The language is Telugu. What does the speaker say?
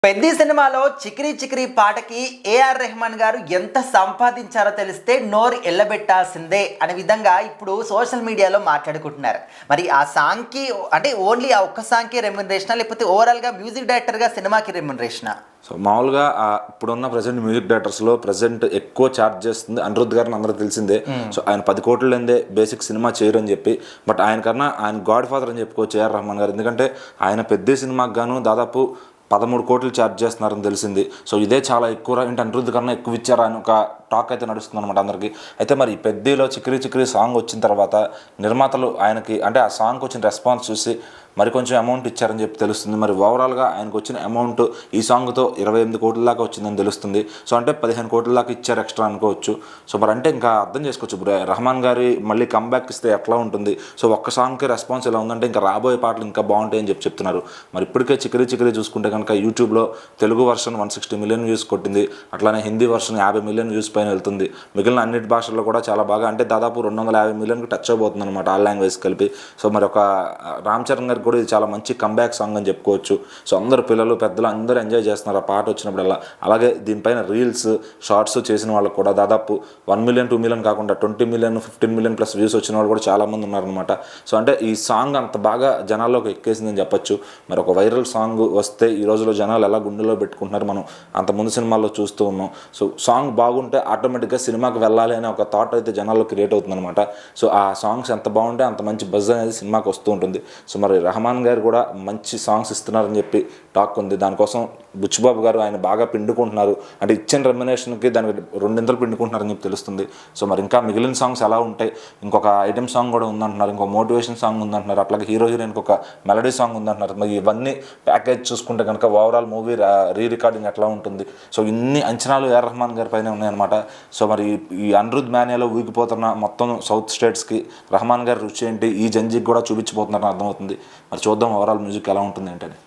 పెద్ది సినిమాలో 'చికిరి చికిరి' పాటకి ఏఆర్ రెహమాన్ గారు ఎంత సంపాదించారో తెలిస్తే నోరు ఎల్లబెట్టాల్సిందే అనే విధంగా ఇప్పుడు సోషల్ మీడియాలో మాట్లాడుకుంటున్నారు. మరి ఆ సాంగ్‌కి అంటే ఓన్లీ ఆ ఒక్క సాంగ్‌కి రెమ్యునరేషనా? లేకపోతే ఓవరాల్‌గా మ్యూజిక్ డైరెక్టర్‌గా సినిమాకి రెమ్యునరేషనా? సో మామూలుగా ఇప్పుడున్న ప్రజెంట్ మ్యూజిక్ డైరెక్టర్స్లో ప్రజెంట్ ఎక్కువ ఛార్జ్ చేస్తుంది అనిరుద్ధ్ గారిని అందరికీ తెలిసిందే. సో ఆయన 10 కోట్ల లేదే బేసిక్ సినిమా చేయరు అని చెప్పి, బట్ ఆయన కన్నా ఆయన గాడ్ ఫాదర్ అని చెప్పుకోవచ్చు ఏఆర్ రెహమాన్ గారు. ఎందుకంటే ఆయన పెద్ద సినిమాకి గాను దాదాపు 13 కోట్లు ఛార్జ్ చేస్తున్నారని తెలిసింది. సో ఇదే చాలా ఎక్కువ, ఏంటి అనిరుద్ధ్ కన్నా ఎక్కువ ఇచ్చారు ఆయన ఒక టాక్ అయితే నడుస్తుంది అనమాట అందరికీ. అయితే మరి పెద్దలో 'చికిరి చికిరి' సాంగ్ వచ్చిన తర్వాత నిర్మాతలు ఆయనకి అంటే ఆ సాంగ్కి వచ్చిన రెస్పాన్స్ చూసి మరి కొంచెం అమౌంట్ ఇచ్చారని చెప్పి తెలుస్తుంది. మరి ఓవరాల్గా ఆయనకు వచ్చిన అమౌంట్ ఈ సాంగ్తో 28 కోట్ల దాకా వచ్చిందని తెలుస్తుంది. సో అంటే 15 కోట్ల దాకా ఇచ్చారు ఎక్స్ట్రా అనుకోవచ్చు. సో మరి అంటే ఇంకా అర్థం చేసుకోవచ్చు ఇప్పుడు రెహమాన్ గారి మళ్ళీ కంబ్యాక్ ఇస్తే ఎట్లా ఉంటుంది. సో ఒక్క సాంగ్కి రెస్పాన్స్ ఎలా ఉందంటే ఇంకా రాబోయే పాటలు ఇంకా బాగుంటాయి అని చెప్తున్నారు. మరి ఇప్పటికే 'చికిరి చికిరి' చూసుకుంటే కనుక యూట్యూబ్లో తెలుగు వర్షన్ 160 మిలియన్ వ్యూస్ కొట్టింది. అట్లానే హిందీ వర్షన్ 50 మిలియన్ వ్యూస్ పైన వెళ్తుంది. మిగిలిన అన్నిటి భాషల్లో కూడా చాలా బాగా అంటే దాదాపు 250 మిలియన్కి టచ్ అవబోతుంది అనమాట ఆల్ లాంగ్వేజ్ కలిపి. సో మరి ఒక రామ్ చరణ్ గారికి కూడా ఇది చాలా మంచి కంబ్యాక్ సాంగ్ అని చెప్పుకోవచ్చు. సో అందరు పిల్లలు పెద్దలు అందరూ ఎంజాయ్ చేస్తున్నారు ఆ పాట వచ్చినప్పుడల్లా. అలాగే దీనిపైన రీల్స్ షార్ట్స్ చేసిన వాళ్ళకు కూడా దాదాపు 1 మిలియన్ 2 మిలియన్ కాకుండా 20 మిలియన్ 15 మిలియన్ ప్లస్ వ్యూస్ వచ్చిన వాళ్ళు కూడా చాలామంది ఉన్నారనమాట. సో అంటే ఈ సాంగ్ అంత బాగా జనాల్లోకి ఎక్కేసిందని చెప్పొచ్చు. మరి ఒక వైరల్ సాంగ్ వస్తే ఈ రోజులో జనాలు ఎలా గుండెలో పెట్టుకుంటున్నారు మనం అంత ముందు సినిమాల్లో చూస్తూ ఉన్నాం. సో సాంగ్ బాగుంటే ఆటోమేటిక్గా సినిమాకి వెళ్ళాలి అనే ఒక థాట్ అయితే జనాల్లో క్రియేట్ అవుతుందన్నమాట. సో ఆ సాంగ్స్ ఎంత బాగుంటే అంత మంచి బజ్ అనేది సినిమాకి వస్తూ ఉంటుంది. సో మరి రెహమాన్ గారు కూడా మంచి సాంగ్స్ ఇస్తున్నారని చెప్పి టాక్ ఉంది. దానికోసం బుచ్చిబాబు గారు ఆయన బాగా పిండుకుంటున్నారు. అంటే ఇచ్చిన రెమ్యునరేషన్కి దానికి 2 ఇంతలు పిండుకుంటున్నారని చెప్పి తెలుస్తుంది. సో మరి ఇంకా మిగిలిన సాంగ్స్ ఎలా ఉంటాయి, ఇంకొక ఐటెం సాంగ్ కూడా ఉందంటున్నారు, ఇంకొక మోటివేషన్ సాంగ్ ఉందంటున్నారు, అట్లాగే హీరో హీరోయిన్కి ఒక మెలడీ సాంగ్ ఉందంటున్నారు. మరి ఇవన్నీ ప్యాకేజ్ చూసుకుంటే కనుక ఓవరాల్ మూవీ రీ రికార్డింగ్ ఎట్లా ఉంటుంది. సో ఇన్ని అంచనాలు ఏఆర్ రెహమాన్ గారి పైన ఉన్నాయన్నమాట. సో మరి ఈ అనిరుద్ధ్ మేనియాలో ఊగిపోతున్న మొత్తం సౌత్ స్టేట్స్కి రెహమాన్ గారి రుచి ఏంటి ఈ జంజీకి కూడా చూపించిపోతున్నారని అర్థమవుతుంది. మరి చూద్దాం ఓవరాల్ మ్యూజిక్ ఎలా ఉంటుంది ఏంటని.